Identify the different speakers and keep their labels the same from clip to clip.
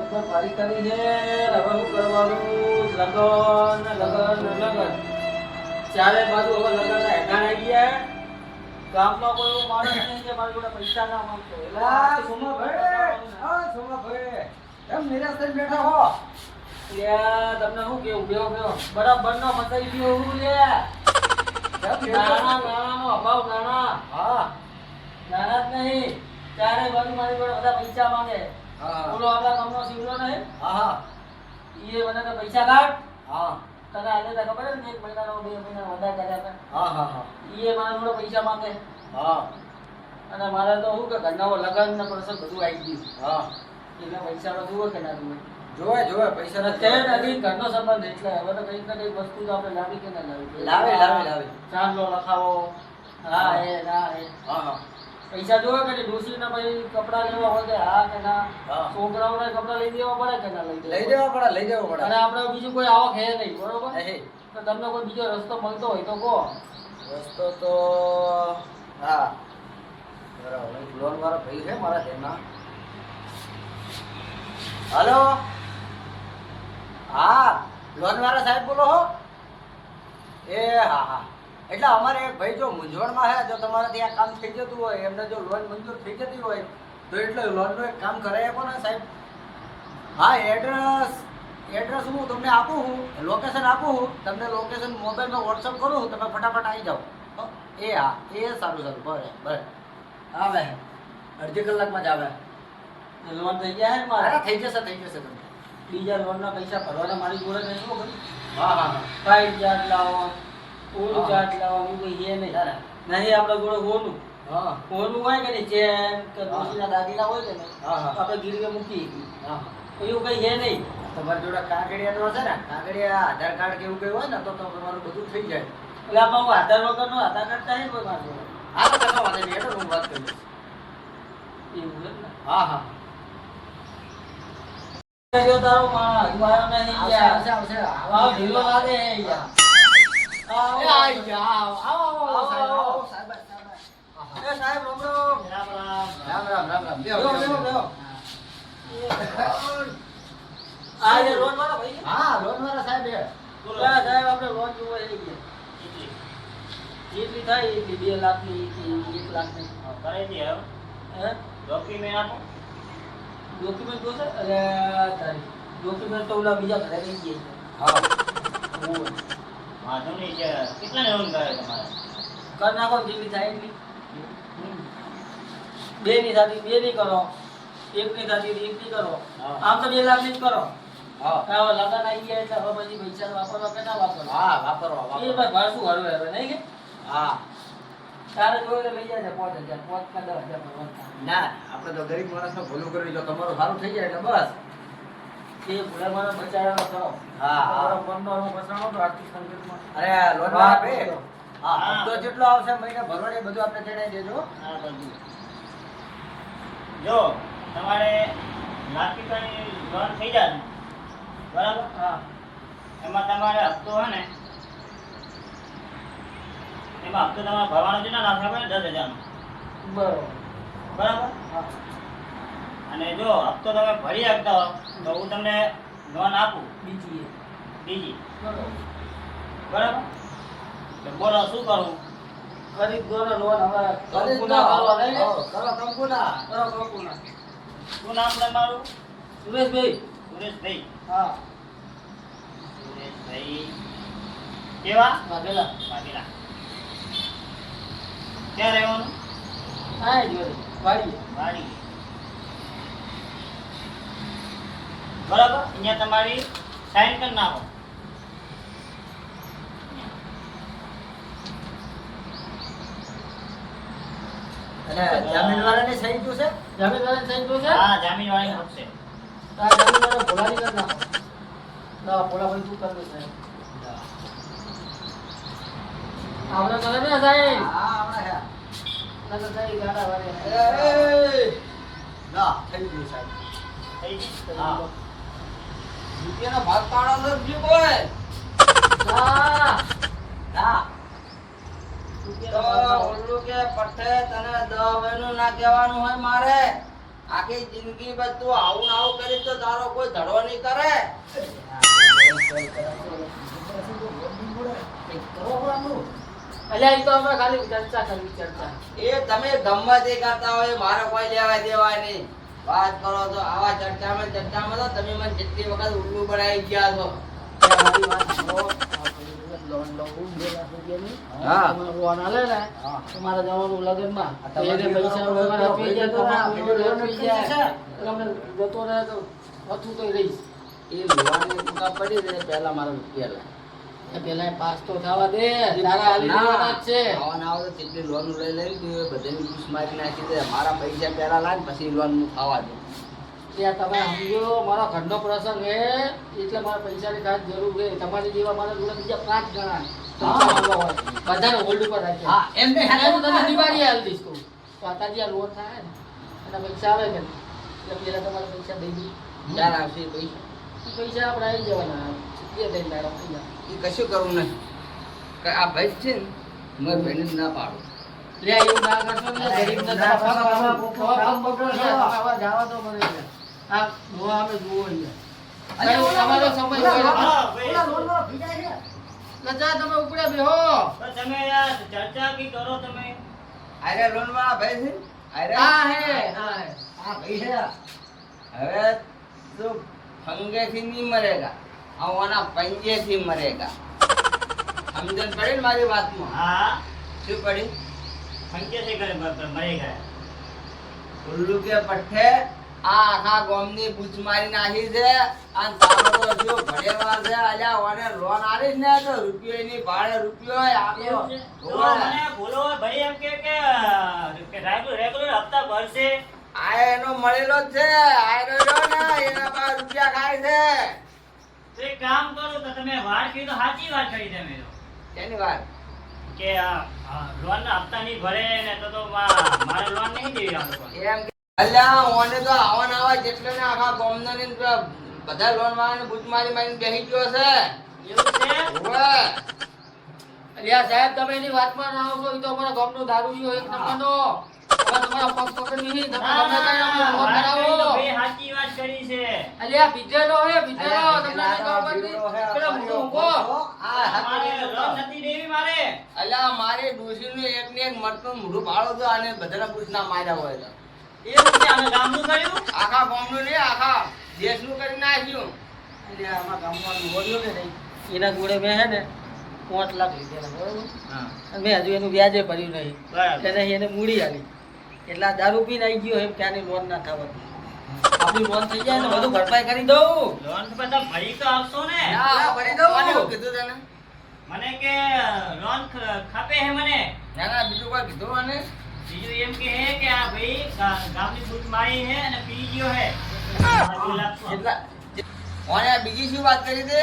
Speaker 1: ઉપર પારી કરી છે હવે શું કરવાનું લગન ને લગન ને લગન ચારે બાજુ હવે લગનના હેઠાણ આવી ગયા ગામમાં કોઈ એવું માણસ નહીં કે મારી જોડે પૈસા ના માંગતો
Speaker 2: એલા સોમાભાઈ એમ નિરાશ થઈને બેઠા હો
Speaker 1: લ્યા તમને શું કેવું બેહો બેહો બરાબર નો મચાઈ ગયો હું લ્યા નાણાનો અભાવ
Speaker 2: હા
Speaker 1: નાના જ નહીં ચારે બાજુ મારી જોડે બધા પૈસા માંગે
Speaker 2: હા
Speaker 1: બોલો આપણા ગામનો શિવલો નહીં
Speaker 2: હા
Speaker 1: ઈ મને તો પૈસા કાઢ
Speaker 2: હા
Speaker 1: તને આજે તો ખબર છે ને 1 મહિનાનો 2 મહિના વધારે કર્યા હતા
Speaker 2: હા હા હા
Speaker 1: ઈ મારા જોડે પૈસા માંગે
Speaker 2: હા
Speaker 1: અને મારે તો શું કે ઘરના લગન ને પ્રસંગ બધું આવી ગયું
Speaker 2: હા
Speaker 1: એટલે પૈસા તો જુઓ કે ના જુએ
Speaker 2: જોવે પૈસા
Speaker 1: અને તે નથી ઘરનો સંબંધ એટલે હવે તો કંઈક ને કંઈક વસ્તુ તો આપણે લાવી કે ના લાવી
Speaker 2: લાવે
Speaker 1: ચાંદલો લખાવો હા એ ના એ
Speaker 2: હા હા
Speaker 1: પૈસા જોવે કે ડોસી ના ભાઈ કપડા લેવા હોય કે હા કે ના
Speaker 2: હા.
Speaker 1: છોકરાઓને કપડા લઈ દેવા પડે કે ના
Speaker 2: લઈ દેવા પડે
Speaker 1: અને આપણે બીજું કોઈ આવક હે નહીં બરોબર
Speaker 2: હે
Speaker 1: તો તમને કોઈ બીજો રસ્તો મળતો હોય તો કહો
Speaker 2: રસ્તો તો હા બરાબર લોન વાળો ભાઈ છે મારા તેના હાલો હા લોન વાળા સાહેબ બોલો હો એ હા હા એટલે અમારે એક ભાઈ જો મૂંઝવણમાં છે જો તમારાથી આ કામ થઈ જતું હોય એમને જો લોન મંજૂર થઈ જતી હોય તો એટલે લોનનું એક કામ કરાવી આપો ને સાહેબ હા એડ્રેસ હું તમને આપું છું લોકેશન આપું છું તમને લોકેશન મોબાઈલમાં વોટ્સઅપ કરું છું તમે ફટાફટ આવી જાઓ એ હા એ સારું બરાબર આવે અડધી કલાકમાં જ આવે
Speaker 1: લોન થઈ જાય ને મારે
Speaker 2: અરે થઈ જશે તમે
Speaker 1: બીજા લોનના પૈસા ભરવાના મારી જોડે નહીં શું કરું
Speaker 2: હા હા
Speaker 1: ફાઇલ ચાર્જ લાવો ઓલું
Speaker 2: હા.
Speaker 1: ચાર્જ લાવો એવું કઈ છે નહીં નહીં આપણે જોડે હોનું
Speaker 2: હા
Speaker 1: હોનું હોય કે નહીં ચેન કે
Speaker 2: હા.
Speaker 1: ડોશીના દાગીના હોય કે નહીં
Speaker 2: હા હા
Speaker 1: તો આપણે ગીરવે મૂકી
Speaker 2: હા
Speaker 1: એવું કઈ છે નહીં
Speaker 2: તમારી જોડે કાગળિયા તો હશે ને કાગળિયા આધાર કાર્ડ કે એવું કઈ હોય ને તો તમારું બધું થઈ જાય
Speaker 1: એટલે આપણે હું આધાર વગરનો આધાર કાર્ડ થાય કોઈ મારી જોડે
Speaker 2: હા તો કશો વાંધો નહીં એટલે હું વાત કરીશ
Speaker 1: એવું છે ને
Speaker 2: હા હા
Speaker 1: જો તારો માં હજવાયો નહીં યાર
Speaker 2: આવશે
Speaker 1: આવ ઢીલો લાગે હે યાર આવ
Speaker 2: એ આઈ ગયા આવો સાહેબ
Speaker 1: એ સાહેબ રામ રામ
Speaker 2: રામ
Speaker 1: બેહો બેહો આ જે લોન વાળા ભાઈ
Speaker 2: હા લોન વાળા સાહેબ એ
Speaker 1: બોલા સાહેબ આપણે લોન જોવા જઈ ગયા જેટલી થાય એટલી 2 લાખની 1 લાખની
Speaker 3: કરાવી દે હવે
Speaker 1: હે
Speaker 3: ડોક્યુમેન્ટ આપો
Speaker 1: ડોક્યુમેન્ટ જોશે અરે તારી ડોક્યુમેન્ટ તો ઓલા બીજા ઘરે લઈ ગયા
Speaker 2: હા
Speaker 1: છે
Speaker 3: વાંધો નહીં કે કેટલા લોન કરે તમારે
Speaker 1: કર નાખો જેટલી થાય એટલી બે ની થતી 2 ની કરો 1 ની થતી 1 ની કરો
Speaker 2: હા.
Speaker 1: આમ તો 2 લાખ ની જ કરો
Speaker 2: હા
Speaker 1: હવે લગન આવી ગયા એટલે હવે પછી પૈસા વાપરવા કે ના વાપરવા
Speaker 2: હા વાપરવા
Speaker 1: એ ભાઈ ભાડું હરવે હવે નહીં કે
Speaker 2: હા
Speaker 1: તારે જોઈ તો લઈ જાય 5000 5 કે 10000 ભરવાના
Speaker 2: ના આપણે તો ગરીબ માણસને ભલું કરવી જો તમારું સારું થઈ જાય એટલે બસ
Speaker 1: એ ભૂલા મને બચારાનો કરો
Speaker 2: હા, હા.
Speaker 1: તમારો મનનો હું બચાવો તો આર્થિક સંકટમાં
Speaker 2: અરે લોન વાળા ભાઈ હા હપ્તો જેટલો આવશે મહિને ભરવાની બધું આપણે જણાવી દેજો
Speaker 3: આ બધું જો તમારે લાખ રૂપિયાની લોન થઈ જાય ને, બરાબર
Speaker 1: હા
Speaker 3: એમાં તમારે હપ્તો હોય ને એમાં હપ્તો તમારે ભરવાનો છે ને લાખ રૂપિયા 10,000
Speaker 1: બરોબર
Speaker 3: બરાબર
Speaker 1: હા
Speaker 3: અને જો હપ્તો તમે ભરી શકતા હો તો હું તમને લોન આપું
Speaker 1: બીજી એ.
Speaker 3: બીજી
Speaker 1: બરોબર
Speaker 3: બરાબર તો બોલો શું કરું
Speaker 1: ગરીબ દોરો લોન હવે
Speaker 2: ગરીબ
Speaker 1: કંકુના કરવા લઈ લે
Speaker 2: હા, કરો કંકુના
Speaker 1: કરો કંકુના
Speaker 3: શું નામ તમારું
Speaker 1: સુરેશભાઈ
Speaker 3: સુરેશભાઈ
Speaker 1: હા
Speaker 3: સુરેશભાઈ કેવા
Speaker 1: વાઘેલા
Speaker 3: વાઘેલા ક્યાં રહેવાનું
Speaker 1: હા જોડે વાડી
Speaker 3: વાડી બરાબર અહીંયા તમારી સાઈન કરી નાખો
Speaker 2: અને જામીન વાળાની સહી જોશે
Speaker 1: જમીન વાળા સાઈડ જોશે
Speaker 3: હા જામીન વાળી હશે
Speaker 1: આ જમીન વાળા ભોલાની કર નાખો ના ભોલા ભાઈ તું કર દે સાહેબ આવડે કરે ને સાહેબ
Speaker 2: હા આપણે હે
Speaker 1: ના તો સાહેબ ગાડા વાળે
Speaker 2: ના થઈ ગયું સાહેબ
Speaker 3: થઈ ગઈ
Speaker 2: હા રૂપિયાનો ભાગ પાડવાનો જ નહીં કોઈ
Speaker 1: ના
Speaker 2: ના તો
Speaker 1: રૂપિયાનો ભાગ
Speaker 2: ઓલું કે પઠે તને 10 મહિનું ના કહેવાનું હોય મારે
Speaker 4: આખી જિંદગી બસ તું આવું ને આવું કરી તો તારો કોઈ ધડો નહીં કરે.
Speaker 1: અલ્યા, ઈ તો અમે ખાલી ચર્ચા કરવી, ચર્ચા.
Speaker 4: એ તમે ગમે તે કરતા હોય મારે કોઈ લેવા દેવા નહીં. વાત કરો તો આવા ચર્ચામાં તો તમે મને જેટલી વખત ઉલ્લુ બનાવી ગયા છો.
Speaker 1: મારી વાત સાંભળો. લોન લઉં 2 લાખ રૂપિયાની.
Speaker 4: હા.
Speaker 1: તમે લોન આલે ને
Speaker 2: હા.
Speaker 1: તો મારે જવાનું લગનમાં.
Speaker 2: આ
Speaker 1: તો એને
Speaker 2: તમારી
Speaker 1: પૈસા
Speaker 2: લોન
Speaker 1: વગર આપી જાય તો
Speaker 2: આપી
Speaker 1: અમારું
Speaker 2: જાય.
Speaker 1: લોન આપી જાય. એટલે અમને જતો રહે તો હતું તો રહીશ.
Speaker 4: એ લોનની ટૂંકા પડી ને પહેલા મારા રૂપિયા લાય.
Speaker 1: એ પેલા પાસ તો થવા દે. તારા હાલી દેવાના જ છે.
Speaker 4: આવા ના આવે તો જેટલી લોન લઈ લઈને તું એ બધાની ઘૂસ મારી નાખી દે. મારા પૈસા પહેલા લાય ને પછી લોન નું ખાવા દે.
Speaker 1: ત્યાં તમે સમજો, મારો ઘરનો પ્રસંગ હે એટલે મારે પૈસાની ખાસ જરૂર છે. તમારી જેવા મારા જોડે બીજા 5 જણા પૈસા માંગવા હોય. બધાને હોલ્ડ ઉપર રાખ્યા.
Speaker 2: હા, એમ નહીં.
Speaker 1: અને હું તને દિવાળી હાલ દઈશ તું. તો અત્યારે આ લોન થાય ને અને પૈસા આવે ને એટલે પેલા તમારે પૈસા દઈ દઉં.
Speaker 4: ક્યાં આવશે એ પૈસા?
Speaker 1: પૈસા આપણે આવી જવાના. એ દઈને દાડો થઈ જાય.
Speaker 4: એ કશું કરવું નહીં. કે આ ભાઈ છે ને મારી ભાઈને જ ના પાડું.
Speaker 1: લે એવું ના કરશો ને ગરીબને
Speaker 2: ના,
Speaker 1: તો
Speaker 2: ના, ના,
Speaker 1: કામ બગડશે. આવા જાવા તો મને લે. આ જોવા અમે જુઓ અહીંયા.
Speaker 2: અલ્યા, ઓલા-
Speaker 1: તમારો સમય
Speaker 2: ઓલા
Speaker 1: હોય.
Speaker 2: લોન-
Speaker 3: હા, ભાઈ.
Speaker 2: ઓલા લોનવાળો ભીજાય છે.
Speaker 1: લજા તમે ઉપડ્યા બેહો.
Speaker 3: તો તમે યાર ચર્ચા કી કરો તમે.
Speaker 4: આરે લોન વાળા ભાઈ છે? આરે?
Speaker 1: આ હે આ હે.
Speaker 2: આ ભાઈ છે.
Speaker 4: હવે તો ફંગેથી નહીં મરેગા. આવવાના પંજેથી મરેગા. સમજણ પડી ને મારી વાતમાં?
Speaker 3: હા,
Speaker 4: શું પડી?
Speaker 3: પંચે से करे मरे गए.
Speaker 4: ઉલ્લુ કે પઠ્ઠે આ આખા ગામની બૂચ મારી નાખી છે અને તારો તો જો ભણેવાર છે. અલ્યા ઓને લોન આલીશ ને તો રૂપિયો એની ભાડે રૂપિયો આપો.
Speaker 3: એવું છે? તો મને બોલો ભાઈ એમ કે રેગ્યુલર હપ્તા ભરશે.
Speaker 4: આ એનો મળેલો જ છે. આ રહ્યો ને એના પાસે રૂપિયા ખાય છે.
Speaker 3: તો એક કામ કરો તો તમે વાત કરી તો સાચી વાત કરી તમે તો
Speaker 4: એની વાત
Speaker 3: કે લોન ના હપ્તા નહીં ભરે ને તો મારે લોન નહીં દેવી આ લોકોને.
Speaker 4: એમ કે અલ્યા ઓને તો આવા ને આવા જેટલો ને આખા ગામના ને બધા લોન વાળાને બૂચ મારી મારીને બેસી ગયો છે.
Speaker 3: એવું છે?
Speaker 4: ઓવે.
Speaker 1: અલ્યા સાહેબ તમે એની વાતમાં ના આવશો. ઈ તો અમારા ગામનો દારૂડિયો એક નંબરનો. હવે તમારા પગ પકડી નહીં. તમે
Speaker 3: ના,
Speaker 1: ગમે
Speaker 3: ના,
Speaker 1: ત્યાં અમે ફોન
Speaker 3: વાત કરી તો
Speaker 1: કરાવો.
Speaker 3: ભાઈ સાચી વાત કરી છે.
Speaker 1: અલ્યા બીજેલો હે બીજેલો.
Speaker 2: અલ્યા,
Speaker 1: તમને
Speaker 2: બીજેલા
Speaker 1: નહીં ખબર
Speaker 2: બીજેલો
Speaker 1: પડતી?
Speaker 2: હે.
Speaker 1: પેલો
Speaker 2: અમારી
Speaker 1: ઊંઘો.
Speaker 2: આ હાથે
Speaker 3: મારે
Speaker 2: નહીં
Speaker 3: લોન
Speaker 2: થતો.
Speaker 3: નથી દેવી મારે.
Speaker 4: અલ્યા મારે ડોશીનું એક ને એક મરતું મોઢું ભાળો તો અને બધાના બૂચ ના માર્યા હોય તો.
Speaker 3: એવું છે? અમે ગામનું કર્યું.
Speaker 4: આખા ગામનું નહીં આખા દેશનું કરી નાખ્યું.
Speaker 1: અલ્યા આમાં ગામવાળું હોર્યો કે નહીં, એના જોડે મેં હે ને 5 લાખ લીધેલા બરોબર.
Speaker 4: હા.
Speaker 1: અને મેં હજુ એનું વ્યાજે ભર્યું નહીં.
Speaker 3: બરાબર.
Speaker 1: એટલે એને મૂડી આલી. એટલે આ દારૂ પીને આવી ગયો એમ ત્યાંની લોન ના થવાથી. આપણી લોન થઈ જાય ને બધું ભરપાઈ કરી દઉં.
Speaker 3: લોન તો બધા ભરી તો આપશો ને.
Speaker 4: ના,
Speaker 2: ભરી દઉં.
Speaker 4: કોને એવું કીધું તને?
Speaker 3: મને કે લોન ખાપે હે મને.
Speaker 4: ના, ના, બીજું કોઈ કીધું મને?
Speaker 3: બીજું એમ કે હે કે આ ભાઈ ગામની બૂટ મારી હે અને પી ગયો હે. 2 લાખ તો.
Speaker 4: એટલા ઓને આ બીજી શું વાત કરી દે?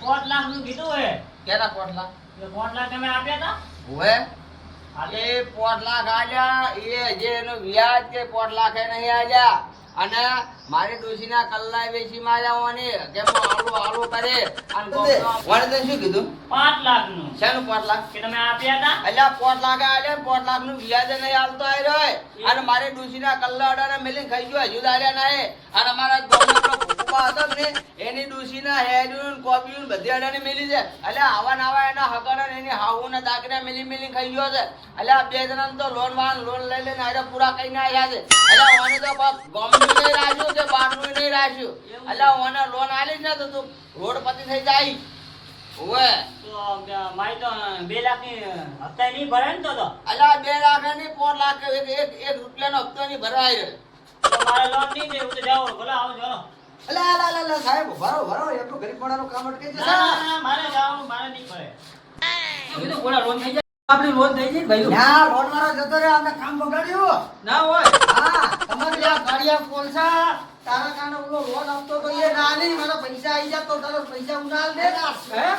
Speaker 3: 4 લાખ નું કીધું હે.
Speaker 4: કેના પોટલા?
Speaker 3: એ 4 લાખ તમે આપ્યા હતા?
Speaker 4: હોવે.
Speaker 3: આજે
Speaker 4: એ 5 લાખ આલ્યા એ જે એનો વ્યાજ કે 5 લાખ એ નહીં આલ્યા. અને મારી ડોશીના કલ્લા વેચી માર્યા ઓને કે આલુ કરે અને ઓને તો શું કીધું?
Speaker 3: 5 લાખ નું
Speaker 4: શેનું 5 લાખ?
Speaker 3: કે તમે આપ્યા હતા?
Speaker 4: અલ્યા 5 લાખ આલ્યા 5 લાખ નું વ્યાજ નહીં આલતો આયરો અને મારી ડોશીના કલ્લા અડાને મેલીને ખાઈ ગયો હજુ દાર્યા નહીં. અને અમારા ગામનો પેલો ભૂપા હતો ને એની ડોશીના હેડ્યુન કોબીયુન બધી અડાને મેલી છે. અલ્યા આવા નાવા એના હગરા એની હાહુના દાગના મેલી ખાઈ ગયો છે. અલ્યા 2 જણાને તો લોન લઈ લઈને આયરા પૂરા કરીને આવ્યા છે. અલ્યા ઓને તો ગામનું નહીં રાખ્યું કે બહારનું નહીં રાખ્યું. અલ્યા ઓને લોન આલી ને તો તું રોડ પતિ થઈ જાય. ઓવે.
Speaker 3: તો મારી તો 2 લાખ ની હપ્તા નહીં ભરે ને તો
Speaker 4: અલ્યા 2 લાખ ની 5 લાખ એક રૂપિયાનો હપ્તો નહીં ભરાય.
Speaker 3: મારે લોન નહીં દેવું તો જાઓ ભલે આવો ચાલો.
Speaker 2: અલા, અલા, અલા, અલા, સાહેબ ભરો એટલું ગરીબ માણસનું કામ અટકે છે
Speaker 3: ના, ના, ના, મારે જવાનું મારે નહીં પડે.
Speaker 1: કીધું બોલા લોન થઈ જાય. આપણી લોન થઈ જાય ભાઈ.
Speaker 2: ના લોન વાળો જતો રે આપણે કામ બગાડ્યું.
Speaker 1: ના હોય.
Speaker 2: હા તમારે આ ગાડિયા પોલસા તારા કારણે ઓલો લોન આપતો તો એ ના નહીં મારા પૈસા આવી જાત તો તારો પૈસા ઉનાલ દે
Speaker 1: હે?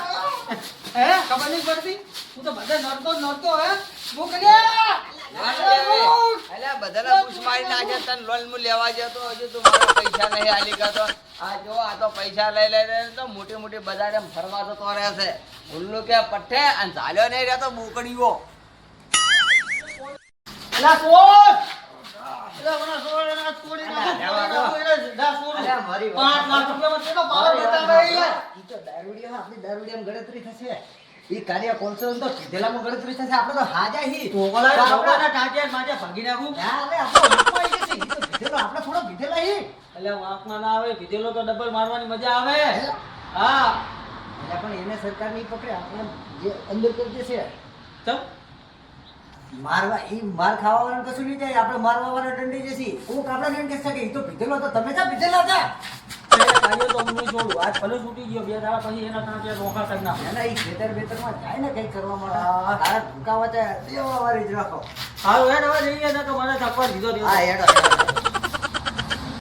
Speaker 1: હે ખબર નહીં પડતી. હું તો બધે નડતો હે મોકલે.
Speaker 4: અલ્યા બધાના પૂછ મારી નાખ્યા તને લોન મુ લેવા જતો હજુ તું મારા પૈસા નહીં આલી ગયો. આ જો આ તો પૈસા લઈ લઈને તો મોટી મોટી બજારે ફરવા જતો રહે છે. ઉલ્લુ કે પઠ્ઠે અને ચાલ્યો નહીં રહેતો બોકડીઓ.
Speaker 1: અલા કોણ? એટલે મને છોડે ના છોડી નાખું,
Speaker 2: અલ્યા,
Speaker 1: છોડી નાખું, એને ના છોડું.
Speaker 2: અલ્યા, મારી વાત
Speaker 1: 5 લાખ રૂપિયામાં કેટલો પાવર
Speaker 2: મારી વાત
Speaker 1: બતાવે યાર.
Speaker 2: ઈ તો દારૂડિયામાં આપણી દારૂડિયામાં ગણતરી થશે. ઈ કાર્ય કોલસો તો કીધેલામાં ગણતરી થશે. આપણે તો હાજા હી.
Speaker 1: તો ઓલા
Speaker 2: તો આપણે-
Speaker 1: છોકરાના ટાંટિયા માથે ભાગી નાખું.
Speaker 2: હા, હવે આપણો વાંકમાં આવી જશે. ઈ તો કીધેલો, આપણે થોડો કીધેલા હી.
Speaker 1: એટલે વાંકમાં ના આવે, પીધેલો તો ડબલ મારવાની મજા આવે. હા.
Speaker 2: અલ્યા, પણ એને સરકાર નહીં પકડે, આપણે જે અંદર કરી દેશે.
Speaker 1: ચમ.
Speaker 2: મારવા ઈ માર ખાવા વાળાને કશું નહીં જાય, આપણે મારવા વાળા દંડી જશે. કોક આપણે એમ કહેશે કે ઈ તો પીધેલો હતો, તમે ક્યાં પીધેલા હતા?
Speaker 1: એટલે કાર્યો તો હું નહીં છોડું. આજ ભલે છૂટી ગયો, 2 દાડા પછી એના ટાંટિયા નોખા કરી નાખું.
Speaker 2: એના ઈ ખેતરમાં જાય ને કંઈક કરવા માટે તારા ભૂકા વાતે દેવા વાળી જ રાખો.
Speaker 1: હારું હેડ હવે જઈએ ને તો મને થપ્પડ દીધો
Speaker 2: હા, હેડો, હેડો.